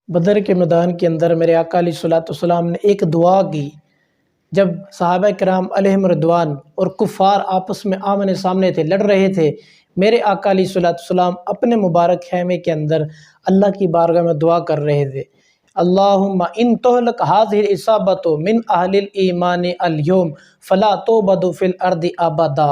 بدر کے میدان کے اندر میرے آقا علیہ الصلوۃ والسلام نے ایک دعا کی۔ جب صحابہ کرام علیہم رضوان اور کفار آپس میں آمنے سامنے تھے، لڑ رہے تھے، میرے آقا علیہ الصلوۃ والسلام اپنے مبارک خیمے کے اندر اللہ کی بارگاہ میں دعا کر رہے تھے، اللہم ان تہلک ہذہ العصابۃ من اہل الایمان اليوم فلا تعبد فی الارض ابدا۔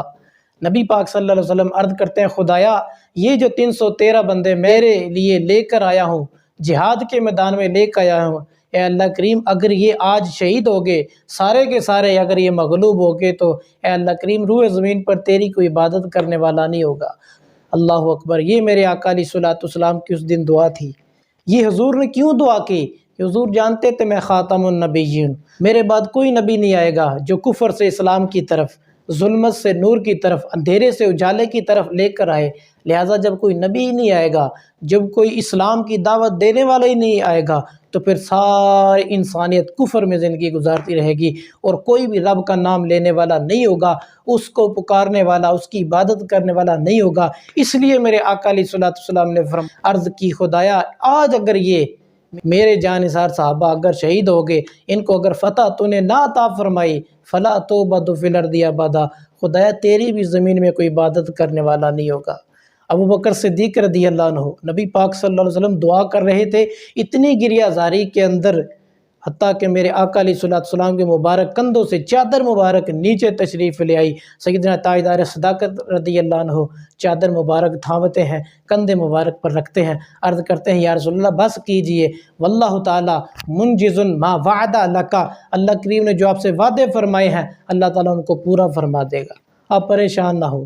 نبی پاک صلی اللہ علیہ وسلم عرض کرتے ہیں، خدایا یہ جو 313 بندے میرے لیے لے کر آیا ہوں، جہاد کے میدان میں لے کر آیا ہوں، اے اللہ کریم اگر یہ آج شہید ہو گئے، سارے کے سارے اگر یہ مغلوب ہو گئے تو اے اللہ کریم روئے زمین پر تیری کوئی عبادت کرنے والا نہیں ہوگا۔ اللہ اکبر، یہ میرے آقا علیہ الصلوۃ والسلام کی اس دن دعا تھی۔ یہ حضور نے کیوں دعا کی؟ کہ حضور جانتے تھے میں خاتم النبیین، میرے بعد کوئی نبی نہیں آئے گا جو کفر سے اسلام کی طرف، ظلمت سے نور کی طرف، اندھیرے سے اجالے کی طرف لے کر آئے۔ لہٰذا جب کوئی نبی ہی نہیں آئے گا، جب کوئی اسلام کی دعوت دینے والا ہی نہیں آئے گا، تو پھر ساری انسانیت کفر میں زندگی گزارتی رہے گی، اور کوئی بھی رب کا نام لینے والا نہیں ہوگا، اس کو پکارنے والا، اس کی عبادت کرنے والا نہیں ہوگا۔ اس لیے میرے آقا علیہ الصلوۃ والسلام نے عرض کی، خدایا آج اگر یہ میرے جانثار صحابہ اگر شہید ہو گئے، ان کو اگر فتح تو نے نہ عطا فرمائی، فلا تعبد فی الارض ابدا، خدایا تیری بھی زمین میں کوئی عبادت کرنے والا نہیں ہوگا۔ ابو بکر صدیق رضی اللہ عنہ، نبی پاک صلی اللہ علیہ وسلم دعا کر رہے تھے، اتنی گریہ زاری کے اندر، حتیٰ کہ میرے آقا علیہ الصلوۃ والسلام کے مبارک کندھوں سے چادر مبارک نیچے تشریف لے آئی۔ سیدنا تاجدار صداقت رضی اللہ عنہ چادر مبارک تھامتے ہیں، کندھے مبارک پر رکھتے ہیں، عرض کرتے ہیں یا رسول اللہ بس کیجئے، واللہ تعالی منجز ما وعد لک، اللہ کریم نے جو آپ سے وعدے فرمائے ہیں اللہ تعالیٰ ان کو پورا فرما دے گا، آپ پریشان نہ ہو۔